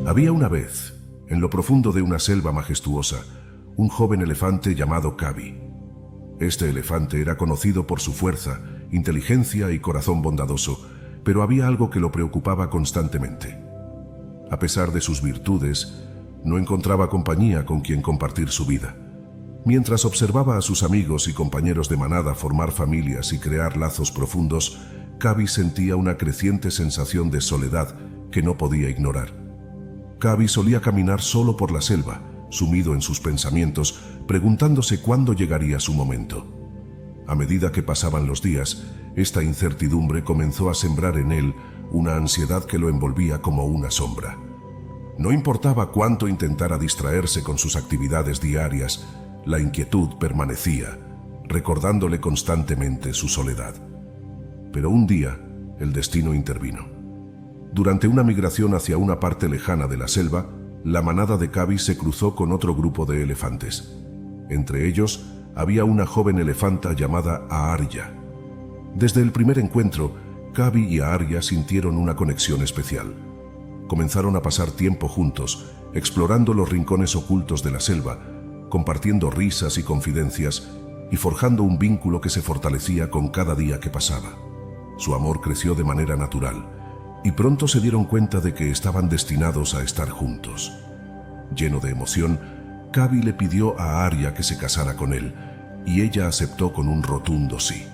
Había una vez, en lo profundo de una selva majestuosa, un joven elefante llamado Kabi. Este elefante era conocido por su fuerza, inteligencia y corazón bondadoso, pero había algo que lo preocupaba constantemente. A pesar de sus virtudes, no encontraba compañía con quien compartir su vida. Mientras observaba a sus amigos y compañeros de manada formar familias y crear lazos profundos, Kabi sentía una creciente sensación de soledad que no podía ignorar. Kabi solía caminar solo por la selva, sumido en sus pensamientos, preguntándose cuándo llegaría su momento. A medida que pasaban los días, esta incertidumbre comenzó a sembrar en él una ansiedad que lo envolvía como una sombra. No importaba cuánto intentara distraerse con sus actividades diarias, la inquietud permanecía, recordándole constantemente su soledad. Pero un día, el destino intervino. Durante una migración hacia una parte lejana de la selva, la manada de Kabi se cruzó con otro grupo de elefantes. Entre ellos, había una joven elefanta llamada Aarya. Desde el primer encuentro, Kabi y Aarya sintieron una conexión especial. Comenzaron a pasar tiempo juntos, explorando los rincones ocultos de la selva, compartiendo risas y confidencias, y forjando un vínculo que se fortalecía con cada día que pasaba. Su amor creció de manera natural, y pronto se dieron cuenta de que estaban destinados a estar juntos. Lleno de emoción, Kabi le pidió a Aarya que se casara con él, y ella aceptó con un rotundo sí.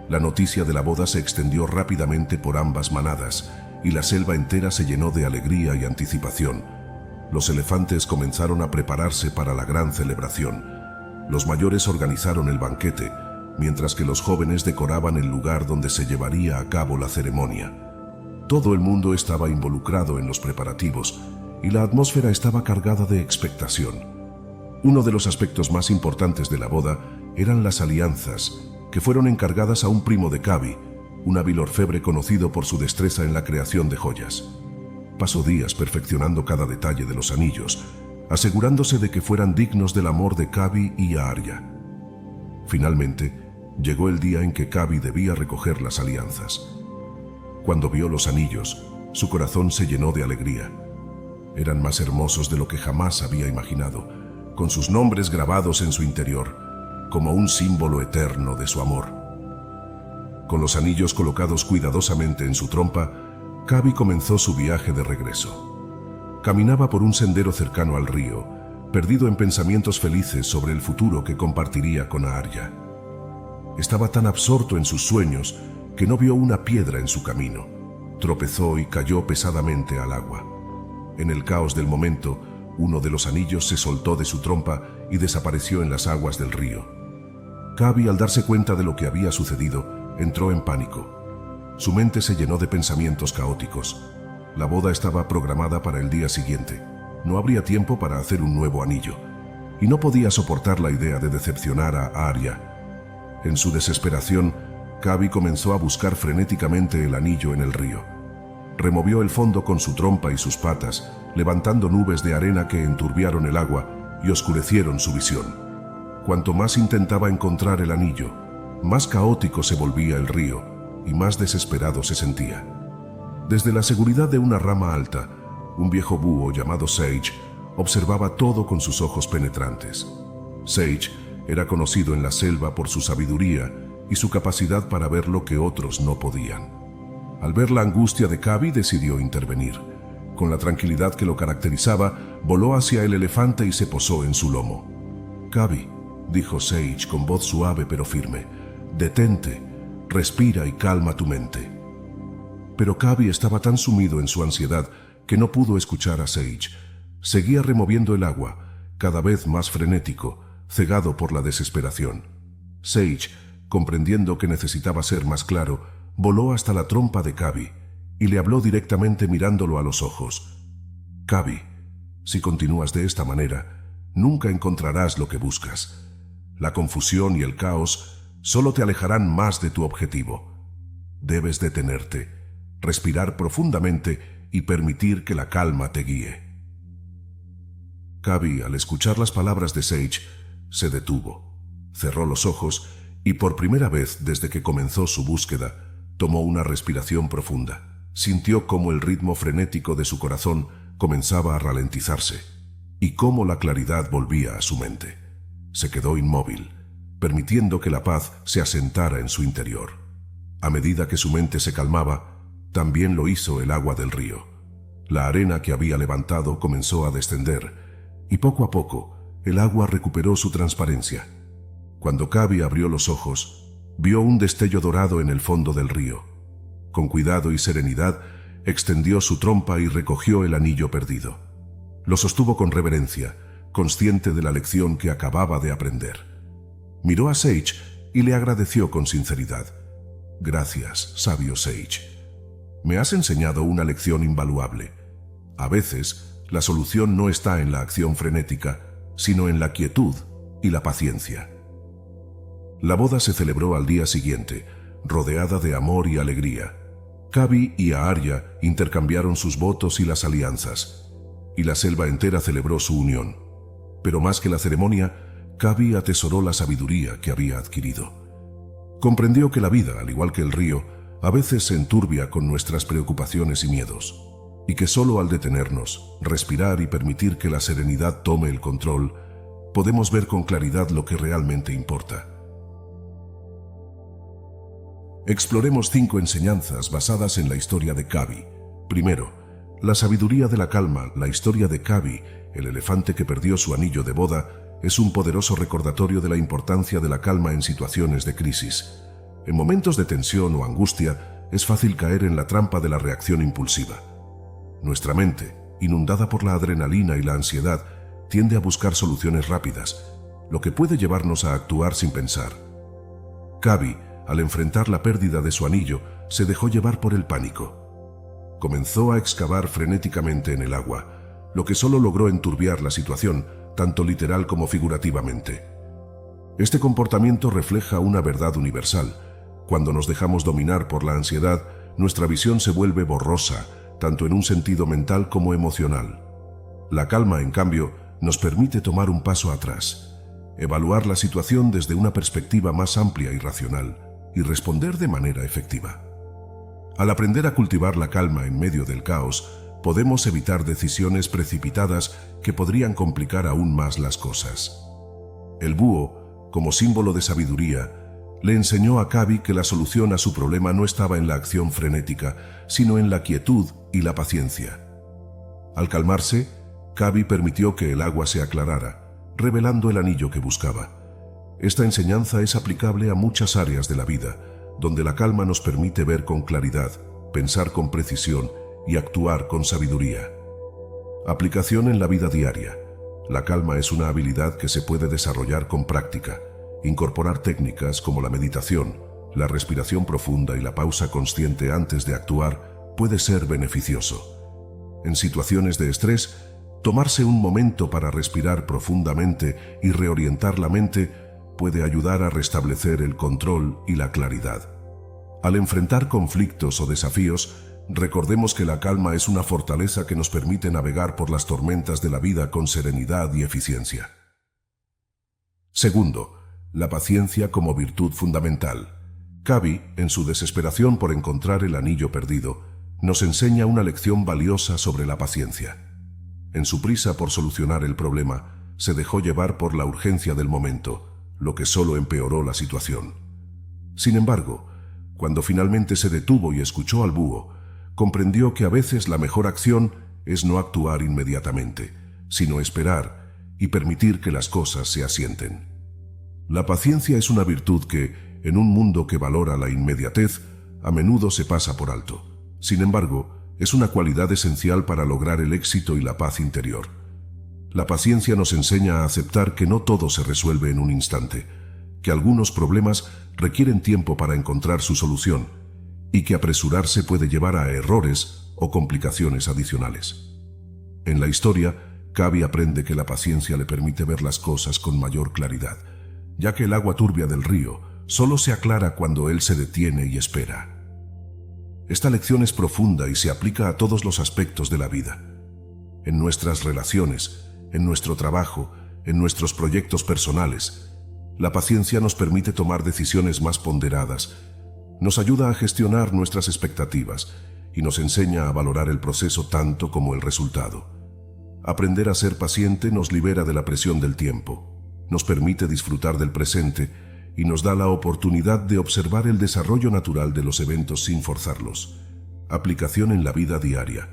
La noticia de la boda se extendió rápidamente por ambas manadas, y la selva entera se llenó de alegría y anticipación. Los elefantes comenzaron a prepararse para la gran celebración. Los mayores organizaron el banquete, mientras que los jóvenes decoraban el lugar donde se llevaría a cabo la ceremonia. Todo el mundo estaba involucrado en los preparativos, y la atmósfera estaba cargada de expectación. Uno de los aspectos más importantes de la boda eran las alianzas, que fueron encargadas a un primo de Kabi, un hábil orfebre conocido por su destreza en la creación de joyas. Pasó días perfeccionando cada detalle de los anillos, asegurándose de que fueran dignos del amor de Kabi y Aarya. Finalmente, llegó el día en que Kabi debía recoger las alianzas. Cuando vio los anillos, su corazón se llenó de alegría. Eran más hermosos de lo que jamás había imaginado, con sus nombres grabados en su interior, como un símbolo eterno de su amor. Con los anillos colocados cuidadosamente en su trompa, Kabi comenzó su viaje de regreso. Caminaba por un sendero cercano al río, perdido en pensamientos felices sobre el futuro que compartiría con Aarya. Estaba tan absorto en sus sueños que no vio una piedra en su camino. Tropezó y cayó pesadamente al agua. En el caos del momento, uno de los anillos se soltó de su trompa y desapareció en las aguas del río. Kabi, al darse cuenta de lo que había sucedido, entró en pánico. Su mente se llenó de pensamientos caóticos. La boda estaba programada para el día siguiente. No habría tiempo para hacer un nuevo anillo, y no podía soportar la idea de decepcionar a Aarya. En su desesperación, Kabi comenzó a buscar frenéticamente el anillo en el río. Removió el fondo con su trompa y sus patas, levantando nubes de arena que enturbiaron el agua y oscurecieron su visión. Cuanto más intentaba encontrar el anillo, más caótico se volvía el río y más desesperado se sentía. Desde la seguridad de una rama alta, un viejo búho llamado Sage observaba todo con sus ojos penetrantes. Sage era conocido en la selva por su sabiduría y su capacidad para ver lo que otros no podían. Al ver la angustia de Kabi, decidió intervenir. Con la tranquilidad que lo caracterizaba, voló hacia el elefante y se posó en su lomo. «Kabi», dijo Sage con voz suave pero firme, «detente, respira y calma tu mente». Pero Kabi estaba tan sumido en su ansiedad que no pudo escuchar a Sage. Seguía removiendo el agua, cada vez más frenético, cegado por la desesperación. Sage, comprendiendo que necesitaba ser más claro, voló hasta la trompa de Kabi y le habló directamente mirándolo a los ojos. «Kabi, si continúas de esta manera, nunca encontrarás lo que buscas. La confusión y el caos solo te alejarán más de tu objetivo. Debes detenerte, respirar profundamente y permitir que la calma te guíe». Kabi, al escuchar las palabras de Sage, se detuvo, cerró los ojos y por primera vez desde que comenzó su búsqueda, tomó una respiración profunda. Sintió cómo el ritmo frenético de su corazón comenzaba a ralentizarse, y cómo la claridad volvía a su mente. Se quedó inmóvil, permitiendo que la paz se asentara en su interior. A medida que su mente se calmaba, también lo hizo el agua del río. La arena que había levantado comenzó a descender, y poco a poco el agua recuperó su transparencia. Cuando Kabi abrió los ojos, vio un destello dorado en el fondo del río. Con cuidado y serenidad, extendió su trompa y recogió el anillo perdido. Lo sostuvo con reverencia, consciente de la lección que acababa de aprender. Miró a Sage y le agradeció con sinceridad. «Gracias, sabio Sage. Me has enseñado una lección invaluable. A veces, la solución no está en la acción frenética, sino en la quietud y la paciencia». La boda se celebró al día siguiente, rodeada de amor y alegría. Kabi y Aarya intercambiaron sus votos y las alianzas, y la selva entera celebró su unión. Pero más que la ceremonia, Kabi atesoró la sabiduría que había adquirido. Comprendió que la vida, al igual que el río, a veces se enturbia con nuestras preocupaciones y miedos, y que solo al detenernos, respirar y permitir que la serenidad tome el control, podemos ver con claridad lo que realmente importa. Exploremos 5 enseñanzas basadas en la historia de Kabi. Primero, la sabiduría de la calma. La historia de Kabi, el elefante que perdió su anillo de boda, es un poderoso recordatorio de la importancia de la calma en situaciones de crisis. En momentos de tensión o angustia, es fácil caer en la trampa de la reacción impulsiva. Nuestra mente, inundada por la adrenalina y la ansiedad, tiende a buscar soluciones rápidas, lo que puede llevarnos a actuar sin pensar. Kabi, al enfrentar la pérdida de su anillo, se dejó llevar por el pánico. Comenzó a excavar frenéticamente en el agua, lo que solo logró enturbiar la situación, tanto literal como figurativamente. Este comportamiento refleja una verdad universal. Cuando nos dejamos dominar por la ansiedad, nuestra visión se vuelve borrosa, tanto en un sentido mental como emocional. La calma, en cambio, nos permite tomar un paso atrás, evaluar la situación desde una perspectiva más amplia y racional, y responder de manera efectiva. Al aprender a cultivar la calma en medio del caos, podemos evitar decisiones precipitadas que podrían complicar aún más las cosas. El búho, como símbolo de sabiduría, le enseñó a Kabi que la solución a su problema no estaba en la acción frenética, sino en la quietud y la paciencia. Al calmarse, Kabi permitió que el agua se aclarara, revelando el anillo que buscaba. Esta enseñanza es aplicable a muchas áreas de la vida, donde la calma nos permite ver con claridad, pensar con precisión y actuar con sabiduría. Aplicación en la vida diaria. La calma es una habilidad que se puede desarrollar con práctica. Incorporar técnicas como la meditación, la respiración profunda y la pausa consciente antes de actuar puede ser beneficioso. En situaciones de estrés, tomarse un momento para respirar profundamente y reorientar la mente puede ayudar a restablecer el control y la claridad. Al enfrentar conflictos o desafíos, recordemos que la calma es una fortaleza que nos permite navegar por las tormentas de la vida con serenidad y eficiencia. Segundo, la paciencia como virtud fundamental. Kabi, en su desesperación por encontrar el anillo perdido, nos enseña una lección valiosa sobre la paciencia. En su prisa por solucionar el problema, se dejó llevar por la urgencia del momento, lo que solo empeoró la situación. Sin embargo, cuando finalmente se detuvo y escuchó al búho, comprendió que a veces la mejor acción es no actuar inmediatamente, sino esperar y permitir que las cosas se asienten. La paciencia es una virtud que, en un mundo que valora la inmediatez, a menudo se pasa por alto. Sin embargo, es una cualidad esencial para lograr el éxito y la paz interior. La paciencia nos enseña a aceptar que no todo se resuelve en un instante, que algunos problemas requieren tiempo para encontrar su solución y que apresurarse puede llevar a errores o complicaciones adicionales. En la historia, Kabi aprende que la paciencia le permite ver las cosas con mayor claridad, ya que el agua turbia del río solo se aclara cuando él se detiene y espera. Esta lección es profunda y se aplica a todos los aspectos de la vida. En nuestras relaciones, en nuestro trabajo, en nuestros proyectos personales, la paciencia nos permite tomar decisiones más ponderadas, nos ayuda a gestionar nuestras expectativas y nos enseña a valorar el proceso tanto como el resultado. Aprender a ser paciente nos libera de la presión del tiempo, nos permite disfrutar del presente y nos da la oportunidad de observar el desarrollo natural de los eventos sin forzarlos. Aplicación en la vida diaria.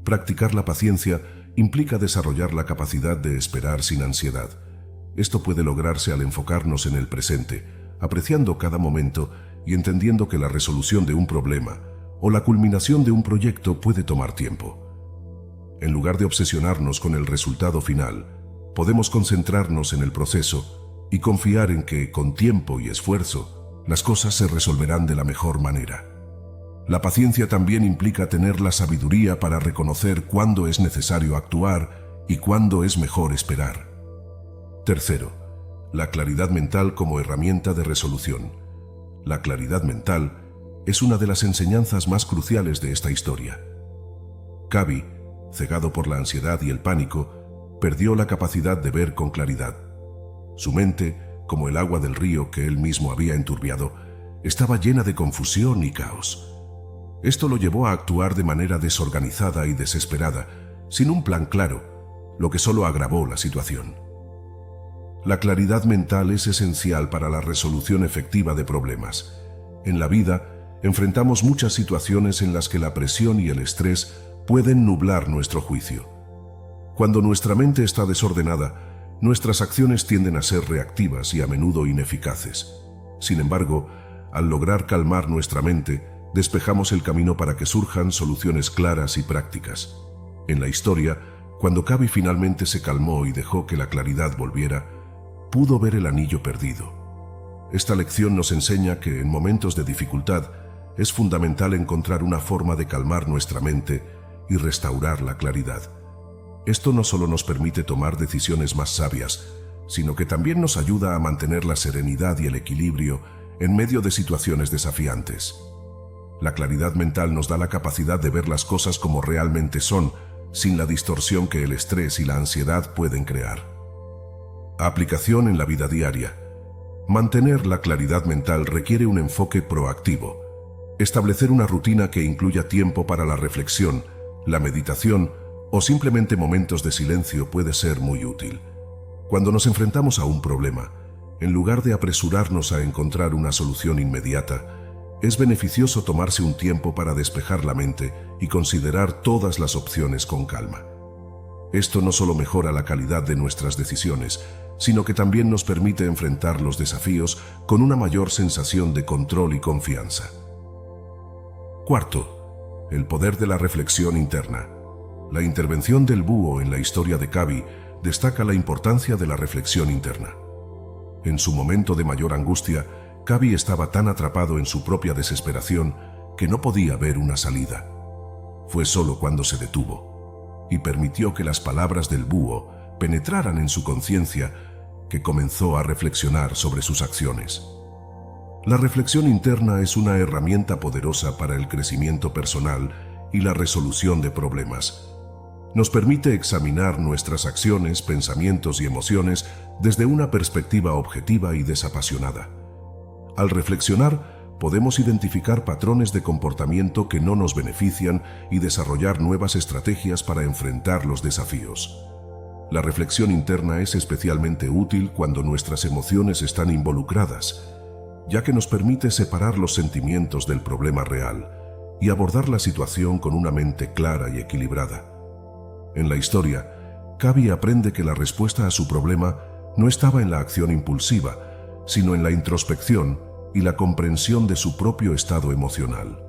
Practicar la paciencia implica desarrollar la capacidad de esperar sin ansiedad. Esto puede lograrse al enfocarnos en el presente, apreciando cada momento y entendiendo que la resolución de un problema o la culminación de un proyecto puede tomar tiempo. En lugar de obsesionarnos con el resultado final, podemos concentrarnos en el proceso y confiar en que, con tiempo y esfuerzo, las cosas se resolverán de la mejor manera. La paciencia también implica tener la sabiduría para reconocer cuándo es necesario actuar y cuándo es mejor esperar. Tercero, la claridad mental como herramienta de resolución. La claridad mental es una de las enseñanzas más cruciales de esta historia. Kabi, cegado por la ansiedad y el pánico, perdió la capacidad de ver con claridad. Su mente, como el agua del río que él mismo había enturbiado, estaba llena de confusión y caos. Esto lo llevó a actuar de manera desorganizada y desesperada, sin un plan claro, lo que solo agravó la situación. La claridad mental es esencial para la resolución efectiva de problemas. En la vida, enfrentamos muchas situaciones en las que la presión y el estrés pueden nublar nuestro juicio. Cuando nuestra mente está desordenada, nuestras acciones tienden a ser reactivas y a menudo ineficaces. Sin embargo, al lograr calmar nuestra mente, despejamos el camino para que surjan soluciones claras y prácticas. En la historia, cuando Kabi finalmente se calmó y dejó que la claridad volviera, pudo ver el anillo perdido. Esta lección nos enseña que en momentos de dificultad es fundamental encontrar una forma de calmar nuestra mente y restaurar la claridad. Esto no solo nos permite tomar decisiones más sabias, sino que también nos ayuda a mantener la serenidad y el equilibrio en medio de situaciones desafiantes. La claridad mental nos da la capacidad de ver las cosas como realmente son, sin la distorsión que el estrés y la ansiedad pueden crear. Aplicación en la vida diaria. Mantener la claridad mental requiere un enfoque proactivo. Establecer una rutina que incluya tiempo para la reflexión, la meditación o simplemente momentos de silencio puede ser muy útil. Cuando nos enfrentamos a un problema, en lugar de apresurarnos a encontrar una solución inmediata, es beneficioso tomarse un tiempo para despejar la mente y considerar todas las opciones con calma. Esto no solo mejora la calidad de nuestras decisiones, sino que también nos permite enfrentar los desafíos con una mayor sensación de control y confianza. Cuarto, el poder de la reflexión interna. La intervención del búho en la historia de Kabi destaca la importancia de la reflexión interna. En su momento de mayor angustia, Kabi estaba tan atrapado en su propia desesperación que no podía ver una salida. Fue solo cuando se detuvo y permitió que las palabras del búho penetraran en su conciencia que comenzó a reflexionar sobre sus acciones. La reflexión interna es una herramienta poderosa para el crecimiento personal y la resolución de problemas. Nos permite examinar nuestras acciones, pensamientos y emociones desde una perspectiva objetiva y desapasionada. Al reflexionar, podemos identificar patrones de comportamiento que no nos benefician y desarrollar nuevas estrategias para enfrentar los desafíos. La reflexión interna es especialmente útil cuando nuestras emociones están involucradas, ya que nos permite separar los sentimientos del problema real y abordar la situación con una mente clara y equilibrada. En la historia, Kabi aprende que la respuesta a su problema no estaba en la acción impulsiva, sino en la introspección y la comprensión de su propio estado emocional.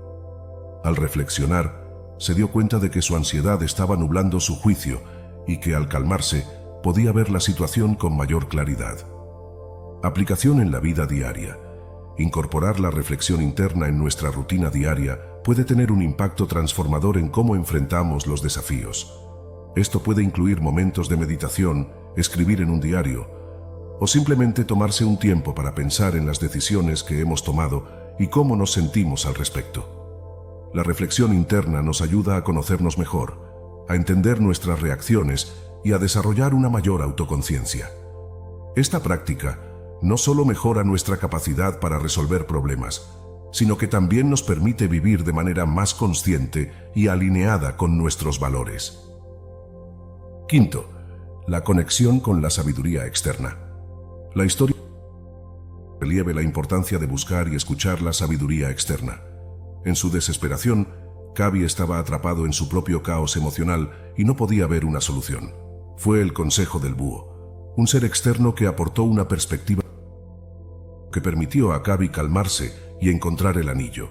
Al reflexionar, se dio cuenta de que su ansiedad estaba nublando su juicio y que al calmarse podía ver la situación con mayor claridad. Aplicación en la vida diaria. Incorporar la reflexión interna en nuestra rutina diaria puede tener un impacto transformador en cómo enfrentamos los desafíos. Esto puede incluir momentos de meditación, escribir en un diario, o simplemente tomarse un tiempo para pensar en las decisiones que hemos tomado y cómo nos sentimos al respecto. La reflexión interna nos ayuda a conocernos mejor, a entender nuestras reacciones y a desarrollar una mayor autoconciencia. Esta práctica no solo mejora nuestra capacidad para resolver problemas, sino que también nos permite vivir de manera más consciente y alineada con nuestros valores. Quinto, la conexión con la sabiduría externa. La historia relieve la importancia de buscar y escuchar la sabiduría externa. En su desesperación, Kabi estaba atrapado en su propio caos emocional y no podía ver una solución. Fue el consejo del búho, un ser externo que aportó una perspectiva que permitió a Kabi calmarse y encontrar el anillo.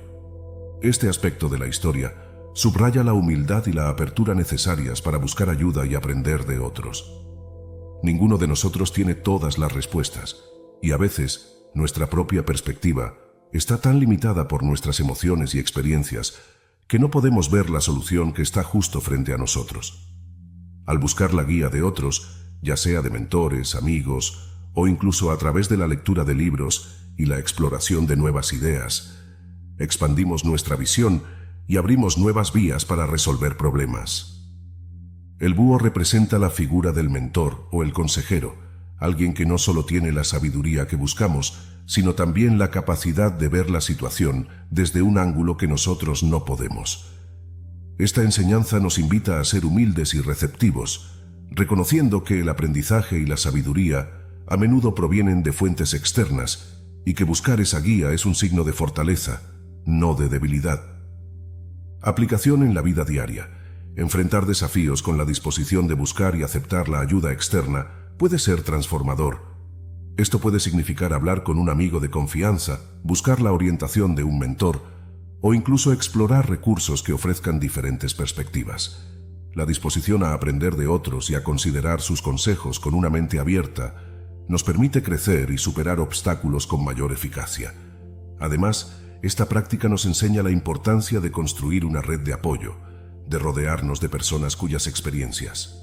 Este aspecto de la historia subraya la humildad y la apertura necesarias para buscar ayuda y aprender de otros. Ninguno de nosotros tiene todas las respuestas, y a veces nuestra propia perspectiva está tan limitada por nuestras emociones y experiencias que no podemos ver la solución que está justo frente a nosotros. Al buscar la guía de otros, ya sea de mentores, amigos, o incluso a través de la lectura de libros y la exploración de nuevas ideas, expandimos nuestra visión y abrimos nuevas vías para resolver problemas. El búho representa la figura del mentor o el consejero, alguien que no solo tiene la sabiduría que buscamos, sino también la capacidad de ver la situación desde un ángulo que nosotros no podemos. Esta enseñanza nos invita a ser humildes y receptivos, reconociendo que el aprendizaje y la sabiduría a menudo provienen de fuentes externas y que buscar esa guía es un signo de fortaleza, no de debilidad. Aplicación en la vida diaria. Enfrentar desafíos con la disposición de buscar y aceptar la ayuda externa puede ser transformador. Esto puede significar hablar con un amigo de confianza, buscar la orientación de un mentor o incluso explorar recursos que ofrezcan diferentes perspectivas. La disposición a aprender de otros y a considerar sus consejos con una mente abierta nos permite crecer y superar obstáculos con mayor eficacia. Además, esta práctica nos enseña la importancia de construir una red de apoyo, de rodearnos de personas cuyas experiencias